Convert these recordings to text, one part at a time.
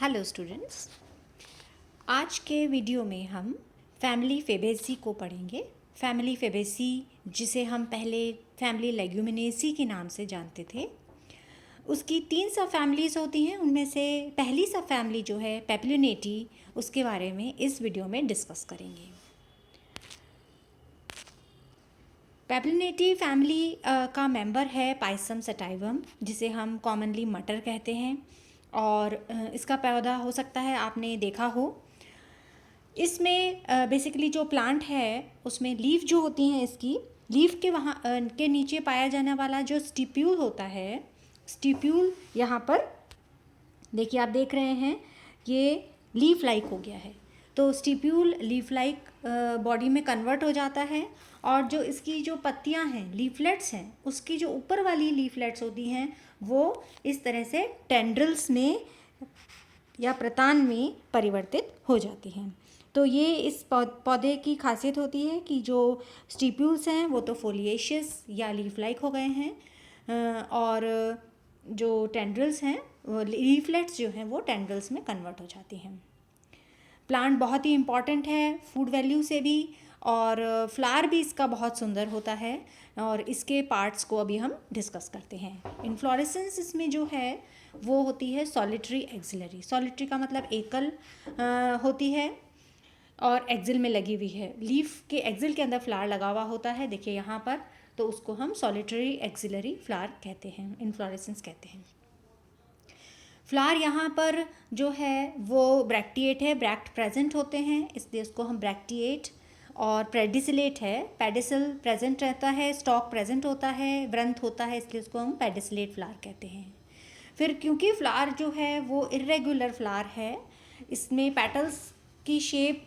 Hello students, आज के video में हम फैमिली फेबेसी को पढ़ेंगे। फैमिली फेबेसी, जिसे हम पहले फैमिली लेग्यूमिनेसी के नाम से जानते थे, उसकी 3 सब फैमिलीज़ होती हैं। उनमें से पहली सब फैमिली जो है पेपिलोनेटी, उसके बारे में इस वीडियो में डिस्कस करेंगे। पेपिलोनेटी फैमिली का मेंबर है पाइसम सटाइवम, जिसे हम कॉमनली मटर कहते हैं, और इसका पौधा हो सकता है आपने देखा हो। इसमें बेसिकली जो प्लांट है उसमें लीफ जो होती हैं, इसकी लीफ के वहाँ के नीचे पाया जाने वाला जो स्टिप्यूल होता है, स्टिप्यूल यहाँ पर देखिए, आप देख रहे हैं ये लीफ लाइक हो गया है। तो स्टिप्यूल लीफ लाइक बॉडी में कन्वर्ट हो जाता है, और जो इसकी जो पत्तियां हैं, लीफलेट्स हैं, उसकी जो ऊपर वाली लीफलेट्स होती हैं वो इस तरह से टेंड्रिल्स में या प्रतान में परिवर्तित हो जाती हैं। तो ये इस पौधे की खासियत होती है कि जो स्टिप्यूल्स हैं वो तो फोलिएशियस या लीफ लाइक हो गए हैं, और जो टेंड्रिल्स हैं, लीफलेट्स जो हैं वो टेंड्रिल्स में कन्वर्ट हो जाती हैं। प्लांट बहुत ही इम्पॉर्टेंट है फूड वैल्यू से भी, और फ्लावर भी इसका बहुत सुंदर होता है, और इसके पार्ट्स को अभी हम डिस्कस करते हैं। इन्फ्लोरेसेंस इसमें जो है वो होती है सॉलिटरी एक्सिलरी। सॉलिटरी का मतलब एकल होती है, और एक्सिल में लगी हुई है। लीफ के एक्सिल के अंदर फ्लावर लगा हुआ होता है, देखिए यहाँ पर, तो उसको हम सॉलिटरी एक्सिलरी फ्लावर कहते हैं, इन्फ्लोरेसेंस कहते हैं। फ्लावर यहाँ पर जो है वो ब्रैक्टिएट है, ब्रैक्ट प्रेजेंट होते हैं, इसलिए उसको हम ब्रैक्टिएट, और पेडिसिलेट है, पेडिसल प्रेजेंट रहता है, स्टॉक प्रेजेंट होता है, व्रंथ होता है, इसलिए उसको हम पेडिसिलेट फ्लावर कहते हैं। फिर क्योंकि फ्लावर जो है वो इर्रेगुलर फ्लावर है, इसमें पेटल्स की शेप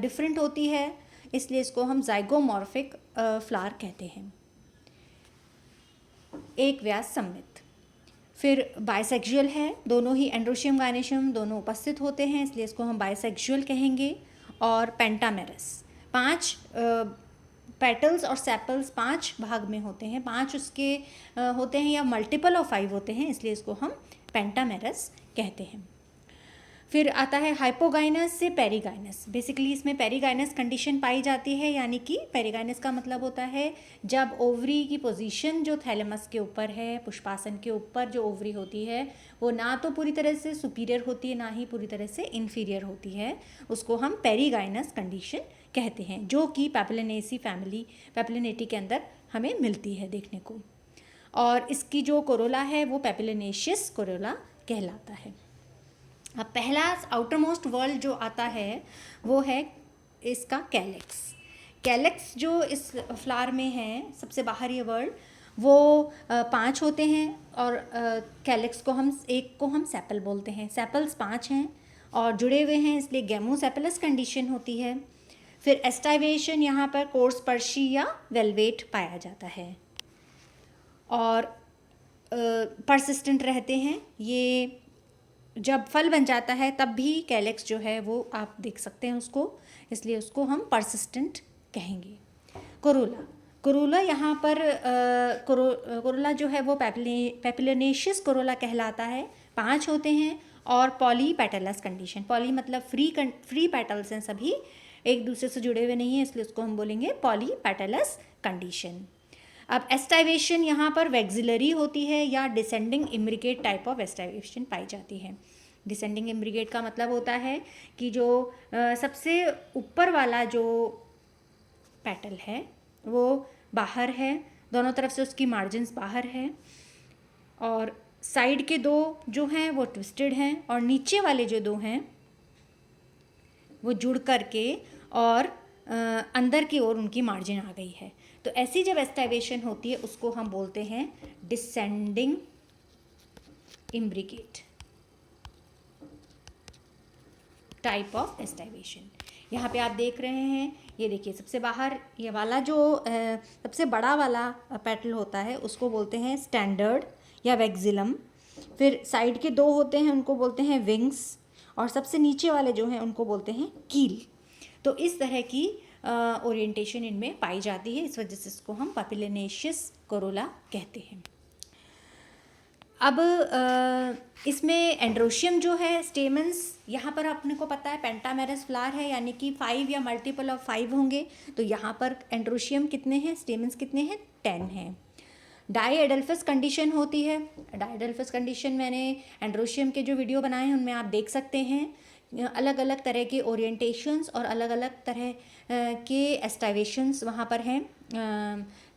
डिफरेंट होती है, इसलिए इसको हम जाइगोमॉर्फिक फ्लावर कहते हैं, एक व्यास सममित। फिर बाइसेक्सुअल है, दोनों ही एंड्रोशियम गायनेशियम दोनों उपस्थित होते हैं, इसलिए इसको हम बाइसेक्सुअल कहेंगे। और पेंटामेरस, 5 पेटल्स और सेपल्स 5 भाग में होते हैं, 5 उसके होते हैं, या मल्टीपल ऑफ 5 होते हैं, इसलिए इसको हम पेंटामेरस कहते हैं। फिर आता है हाइपोगाइनस से पेरीगाइनस। बेसिकली इसमें पेरीगाइनस कंडीशन पाई जाती है, यानी कि पेरीगाइनस का मतलब होता है जब ओवरी की पोजीशन जो थैलेमस के ऊपर है, पुष्पासन के ऊपर जो ओवरी होती है वो ना तो पूरी तरह से सुपीरियर होती है, ना ही पूरी तरह से इन्फीरियर होती है, उसको हम पेरीगाइनस कंडीशन कहते हैं, जो कि पेपिलोनेसी फैमिली, पेपिलोनेटी के अंदर हमें मिलती है देखने को। और इसकी जो कोरोला है वो पेपिलोनेशियस कोरोला कहलाता है। अब पहला आउटर मोस्ट वर्ल्ड जो आता है वो है इसका कैलेक्स। कैलेक्स जो इस फ्लावर में है, सबसे बाहर ये वर्ल्ड, वो 5 होते हैं, और कैलेक्स को हम सेपल बोलते हैं। सेपल्स 5 हैं और जुड़े हुए हैं, इसलिए गैमोसेपलस कंडीशन होती है। फिर एस्टाइवेशन, यहाँ पर कोर्स पर्शी या वेलवेट पाया जाता है, और परसिस्टेंट रहते हैं। ये जब फल बन जाता है तब भी कैलेक्स जो है वो आप देख सकते हैं उसको, इसलिए उसको हम परसिस्टेंट कहेंगे। कोरोला, कोरोला यहाँ पर कोरोला जो है वो पेपिलोनेशियस कोरोला कहलाता है। 5 होते हैं, और पॉली पेटलस कंडीशन, पॉली मतलब फ्री पेटल्स हैं, सभी एक दूसरे से जुड़े हुए नहीं हैं, इसलिए उसको हम बोलेंगे पॉली पेटलस कंडीशन। अब एस्टाइवेशन यहाँ पर वैक्सिलरी होती है, या डिसेंडिंग इम्ब्रिकेट टाइप ऑफ एस्टाइवेशन पाई जाती है। डिसेंडिंग इम्ब्रिकेट का मतलब होता है कि जो सबसे ऊपर वाला जो पेटल है वो बाहर है, दोनों तरफ से उसकी मार्जिन्स बाहर है, और साइड के 2 जो हैं वो ट्विस्टेड हैं, और नीचे वाले जो 2 हैं वो जुड़ करके और अंदर की ओर उनकी मार्जिन आ गई है। तो ऐसी जब एस्टाइवेशन होती है उसको हम बोलते हैं डिसेंडिंग इम्ब्रिकेट टाइप ऑफ एस्टाइवेशन। यहाँ पे आप देख रहे हैं, ये देखिए सबसे बाहर ये वाला जो सबसे बड़ा वाला पेटल होता है उसको बोलते हैं स्टैंडर्ड या वैक्सिलम। फिर साइड के 2 होते हैं उनको बोलते हैं विंग्स, और सबसे नीचे वाले जो हैं उनको बोलते हैं कील। तो इस तरह की ओरिएंटेशन इनमें पाई जाती है, इस वजह से इसको हम पेपिलोनेशियस कोरोला कहते हैं। अब इसमें एंड्रोशियम जो है स्टेमन्स, यहाँ पर अपने को पता है पेंटामेरस फ्लावर है, यानी कि 5 या मल्टीपल ऑफ 5 होंगे। तो यहाँ पर एंड्रोशियम कितने हैं, स्टेमन्स कितने हैं, 10 हैं। डाईएडल्फस कंडीशन होती है। डाईएडल्फस कंडीशन मैंने एंड्रोशियम के जो वीडियो बनाए हैं उनमें आप देख सकते हैं। अलग अलग तरह के ओरिएंटेशंस और अलग अलग तरह के एस्टाइवेशंस वहाँ पर हैं।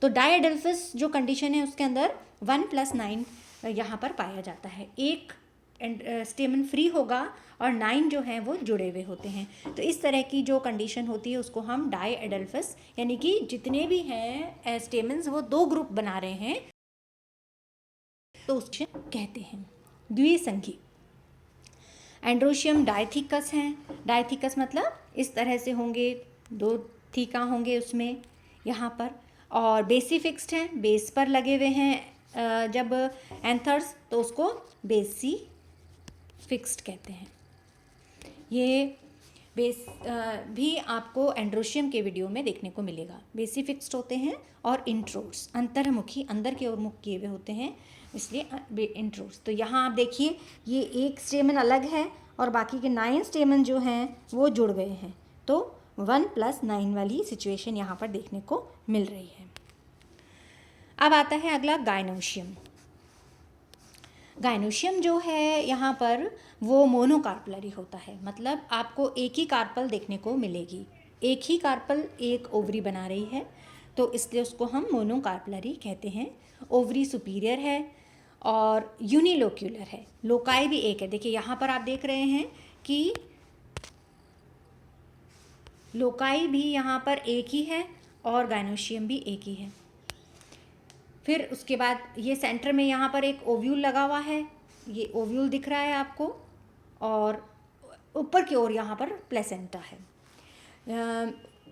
तो डाईएडल्फस जो कंडीशन है उसके अंदर 1+9 यहाँ पर पाया जाता है। एक स्टेमन फ्री होगा और 9 जो हैं वो जुड़े हुए होते हैं। तो इस तरह की जो कंडीशन होती है उसको हम डाईएडल्फस, यानी कि जितने भी हैं स्टेमन्स वो 2 ग्रुप बना रहे हैं तो उसको कहते हैं। द्विसंघी एंड्रोशियम डायथिकस हैं। डायथिकस मतलब इस तरह से होंगे, 2 थीका होंगे उसमें यहाँ पर, और बेसी फिक्स्ड हैं, बेस पर लगे हुए हैं। जब एंथर्स तो उसको बेसी फिक्स्ड कहते हैं। ये बेस भी आपको एंड्रोशियम के वीडियो में देखने को मिलेगा। बेसी फिक्स्ड होते हैं और इंट्रोड्स अंतर्मुखी, अंदर की ओर मुख किए हुए होते हैं, इसलिए इंट्रोड्स। तो यहाँ आप देखिए ये एक स्टेमन अलग है और बाकी के 9 स्टेमन जो हैं वो जुड़ गए हैं। तो 1+9 वाली सिचुएशन यहाँ पर देखने को मिल रही है। अब आता है अगला गायनोशियम। गायनोशियम जो है यहाँ पर वो मोनोकार्पलरी होता है, मतलब आपको एक ही कार्पल देखने को मिलेगी, एक ही कार्पल एक ओवरी बना रही है, तो इसलिए उसको हम मोनोकार्पलरी कहते हैं। ओवरी सुपीरियर है और यूनिलोक्यूलर है, लोकाई भी एक है। देखिए यहाँ पर आप देख रहे हैं कि लोकाई भी यहाँ पर एक ही है और गायनोशियम भी एक ही है। फिर उसके बाद ये सेंटर में यहाँ पर एक ओव्यूल लगा हुआ है, ये ओव्यूल दिख रहा है आपको, और ऊपर की ओर यहाँ पर प्लेसेंटा है।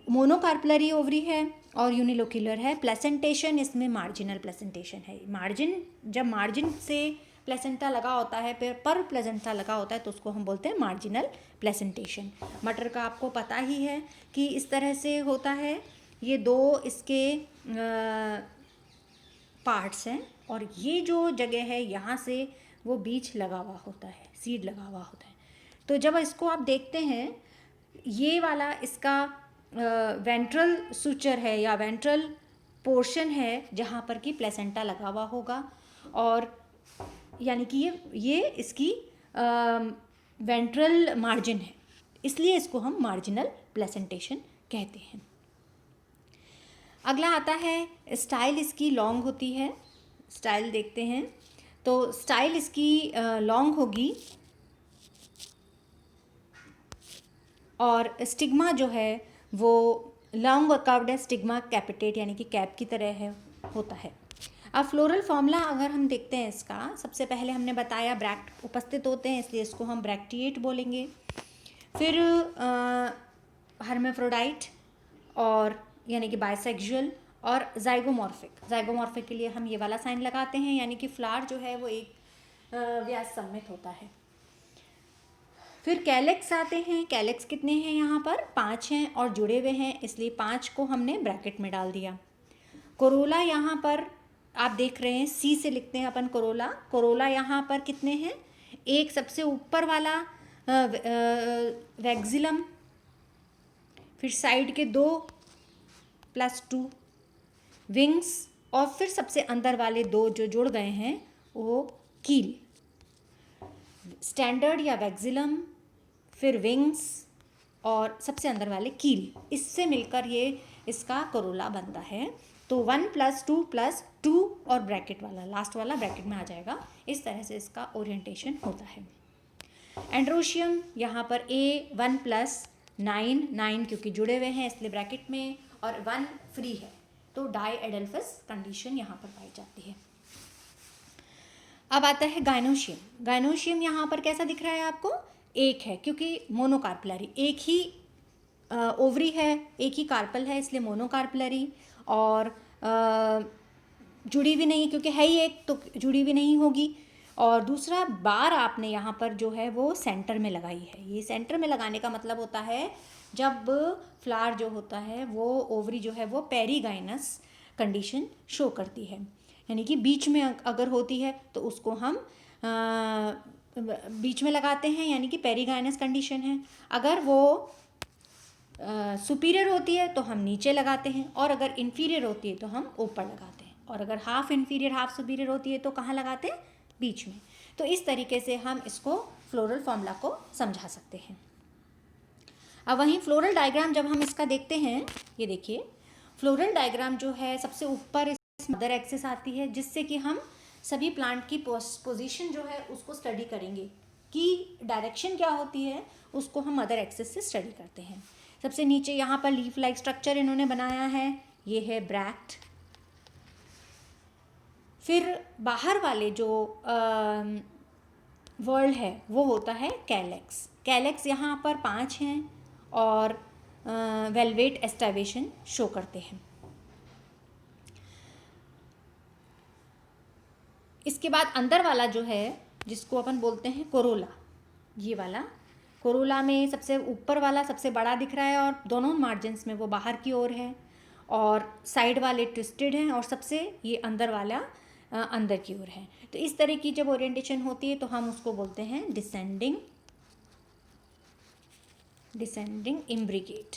मोनोकार्पलरी ओवरी है और यूनिलोक्यूलर है। प्लेसेंटेशन इसमें मार्जिनल प्लेसेंटेशन है। मार्जिन, जब मार्जिन से प्लेसेंटा लगा होता है, फिर पर प्लेसेंटा लगा होता है तो उसको हम बोलते हैं मार्जिनल प्लेसेंटेशन। मटर का आपको पता ही है कि इस तरह से होता है। ये 2 इसके पार्ट्स हैं और ये जो जगह है यहाँ से वो बीज लगा हुआ होता है, सीड लगा हुआ होता है। तो जब इसको आप देखते हैं, ये वाला इसका वेंट्रल सूचर है या वेंट्रल पोर्शन है जहाँ पर कि प्लेसेंटा लगा हुआ होगा, और यानी कि ये इसकी वेंट्रल मार्जिन है, इसलिए इसको हम मार्जिनल प्लेसेंटेशन कहते हैं। अगला आता है स्टाइल, इसकी लॉन्ग होती है। स्टाइल देखते हैं तो स्टाइल इसकी लॉन्ग होगी और स्टिग्मा जो है वो लॉन्ग और कर्व्ड है। स्टिग्मा कैपिटेट यानी कि कैप की तरह है, होता है। अब फ्लोरल फॉर्मूला अगर हम देखते हैं इसका, सबसे पहले हमने बताया ब्रैक्ट उपस्थित होते हैं, इसलिए इसको हम ब्रैक्टिएट बोलेंगे। फिर हर्मेफ्रोडाइट और यानी कि बाइसेक्सुअल और जाइगोमॉर्फिक। जाइगोमॉर्फिक के लिए हम ये वाला साइन लगाते हैं, यानी कि फ्लावर जो है वो एक व्यास सम्मित होता है। फिर कैलेक्स आते हैं। कैलेक्स कितने हैं यहाँ पर, 5 हैं और जुड़े हुए हैं, इसलिए 5 को हमने ब्रैकेट में डाल दिया। कोरोला यहाँ पर आप देख रहे हैं, सी से लिखते हैं अपन कोरोला। कोरोला यहाँ पर कितने हैं, एक सबसे ऊपर वाला वैक्सिलम, फिर साइड के 2 + 2 विंग्स, और फिर सबसे अंदर वाले 2 जो जुड़ गए हैं वो कील। स्टैंडर्ड या वैक्सिलम, फिर विंग्स और सबसे अंदर वाले कील, इससे मिलकर ये इसका कोरोला बनता है। तो 1 + 2 + 2 और ब्रैकेट वाला, लास्ट वाला ब्रैकेट में आ जाएगा। इस तरह से इसका ओरिएंटेशन होता है। एंड्रोशियम यहाँ पर A 1+9 क्योंकि जुड़े हुए हैं इसलिए ब्रैकेट में, और 1 फ्री है, तो डाईएडल्फस कंडीशन यहाँ पर पाई जाती है। अब आता है गायनोशियम। गायनोशियम यहाँ पर कैसा दिख रहा है आपको, एक है क्योंकि मोनोकार्पलरी, एक ही ओवरी है, एक ही कार्पल है, इसलिए मोनोकार्पलरी। और जुड़ी भी नहीं क्योंकि है ही एक, तो जुड़ी भी नहीं होगी। और दूसरा, बार आपने यहाँ पर जो है वो सेंटर में लगाई है। ये सेंटर में लगाने का मतलब होता है जब फ्लावर जो होता है वो ओवरी जो है वो पेरीगाइनस कंडीशन शो करती है। यानी कि बीच में अगर होती है तो उसको हम बीच में लगाते हैं, यानी कि पेरिगाइनस कंडीशन है। अगर वो सुपीरियर होती है तो हम नीचे लगाते हैं, और अगर इन्फीरियर होती है तो हम ऊपर लगाते हैं, और अगर हाफ इन्फीरियर हाफ सुपीरियर होती है तो कहाँ लगाते हैं? बीच में। तो इस तरीके से हम इसको फ्लोरल फॉर्मूला को समझा सकते हैं। अब वहीं फ्लोरल डायग्राम जब हम इसका देखते हैं, ये देखिए फ्लोरल डायग्राम जो है सबसे ऊपर मदर एक्सिस आती है, जिससे कि हम सभी प्लांट की पोजीशन जो है उसको स्टडी करेंगे कि डायरेक्शन क्या होती है, उसको हम मदर एक्सिस से स्टडी करते हैं। सबसे नीचे यहाँ पर लीफ लाइक स्ट्रक्चर इन्होंने बनाया है, ये है ब्रैक्ट। फिर बाहर वाले जो वर्ल्ड है वो होता है कैलेक्स। कैलेक्स यहाँ पर 5 हैं और वेलवेट एस्टावेशन शो करते हैं। इसके बाद अंदर वाला जो है जिसको अपन बोलते हैं कोरोला, ये वाला कोरोला में सबसे ऊपर वाला सबसे बड़ा दिख रहा है और दोनों मार्जिन्स में वो बाहर की ओर है, और साइड वाले ट्विस्टेड हैं, और सबसे ये अंदर वाला अंदर की ओर है। तो इस तरह की जब ओरिएंटेशन होती है तो हम उसको बोलते हैं डिसेंडिंग इम्ब्रिकेट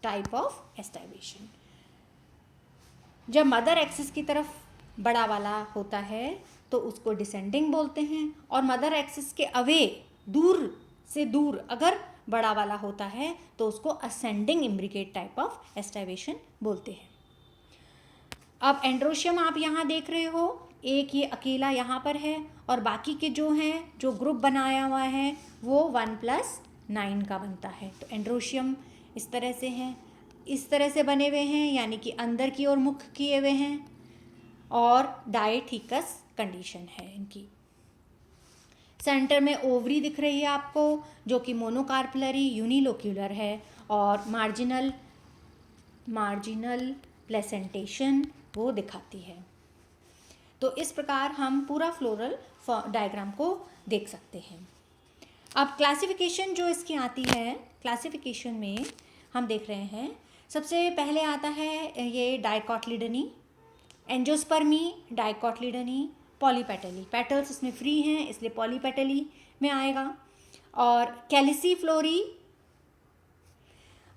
टाइप ऑफ एस्टावेशन। जब मदर एक्सिस की तरफ बड़ा वाला होता है तो उसको डिसेंडिंग बोलते हैं, और मदर एक्सिस के अवे दूर से दूर अगर बड़ा वाला होता है तो उसको असेंडिंग इम्ब्रिकेट टाइप ऑफ एस्टावेशन बोलते हैं। अब एंड्रोशियम आप यहाँ देख रहे हो, एक ये अकेला यहाँ पर है, और बाकी के जो हैं जो ग्रुप बनाया हुआ है वो 1+9 का बनता है। तो एंड्रोशियम इस तरह से हैं, इस तरह से बने हुए हैं, यानी कि अंदर की ओर मुख किए हुए हैं, और डायथीकस कंडीशन है इनकी। सेंटर में ओवरी दिख रही है आपको, जो कि मोनोकार्पलरी यूनिलोक्यूलर है, और मार्जिनल प्लेसेंटेशन वो दिखाती है। तो इस प्रकार हम पूरा फ्लोरल डायग्राम को देख सकते हैं। अब क्लासिफिकेशन जो इसकी आती है, क्लासिफिकेशन में हम देख रहे हैं सबसे पहले आता है ये डाइकोटिलीडनी, एंजियोस्पर्मी, डाइकोटिलीडनी, पॉलीपेटली। पेटल्स इसमें फ्री हैं इसलिए पॉलीपेटली में आएगा। और कैलिसीफ्लोरी,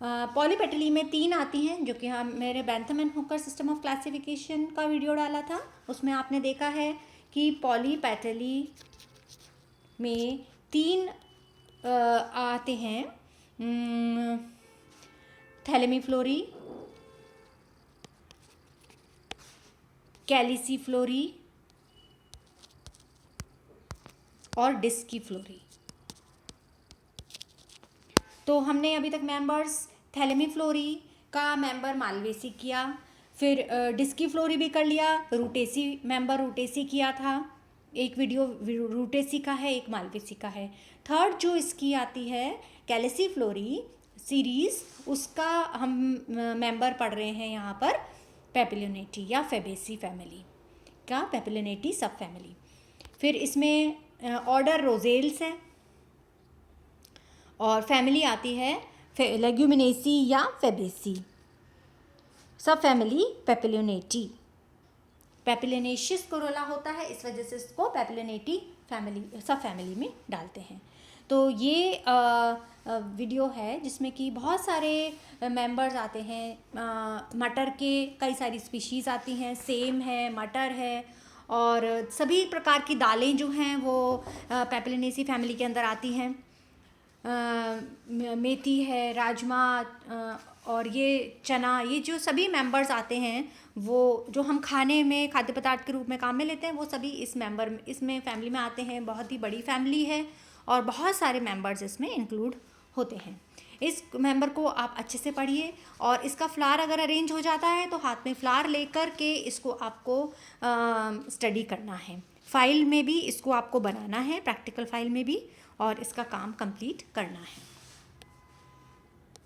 पॉलीपेटली में 3 आती हैं, जो कि हम मेरे Bentham and Hooker system of classification का वीडियो डाला था, उसमें आपने देखा है कि पॉलीपेटली में 3 आते हैं, थैलेमीफ्लोरी, कैलिसीफ्लोरी और डिस्कीफ्लोरी। तो हमने अभी तक मेंबर्स थैलेमीफ्लोरी का मेंबर मालवेसी किया, फिर डिस्कीफ्लोरी भी कर लिया, रूटेसी मेंबर रूटेसी किया था, एक वीडियो रूटेसी का है, एक मालवेसी का है। थर्ड जो इसकी आती है कैलिसीफ्लोरी सीरीज़, उसका हम मेंबर पढ़ रहे हैं यहाँ पर पेपिलोनेटी या फेबेसी फैमिली का, पेपिलोनेटी सब फैमिली। फिर इसमें ऑर्डर रोजेल्स है, और फैमिली आती है लेग्यूमिनेसी या फेबेसी, सब फैमिली पेपिलोनेटी। पेपिलोनेशियस कोरोला होता है, इस वजह से इसको पेपिलोनेटी फैमिली सब फैमिली में डालते हैं। तो ये वीडियो है जिसमें कि बहुत सारे मेंबर्स आते हैं। मटर के कई सारी स्पीशीज़ आती हैं, सेम है, मटर है, और सभी प्रकार की दालें जो हैं वो पेपिलोनेसी फैमिली के अंदर आती हैं। मेथी है, राजमा और ये चना, ये जो सभी मेंबर्स आते हैं वो जो हम खाने में खाद्य पदार्थ के रूप में काम में लेते हैं, वो सभी इसमें फैमिली में आते हैं। बहुत ही बड़ी फैमिली है और बहुत सारे मेंबर्स इसमें इंक्लूड होते हैं। इस मेंबर को आप अच्छे से पढ़िए, और इसका फ्लावर अगर अरेंज हो जाता है तो हाथ में फ्लावर लेकर के इसको आपको स्टडी करना है। फाइल में भी इसको आपको बनाना है, प्रैक्टिकल फाइल में भी, और इसका काम कंप्लीट करना है।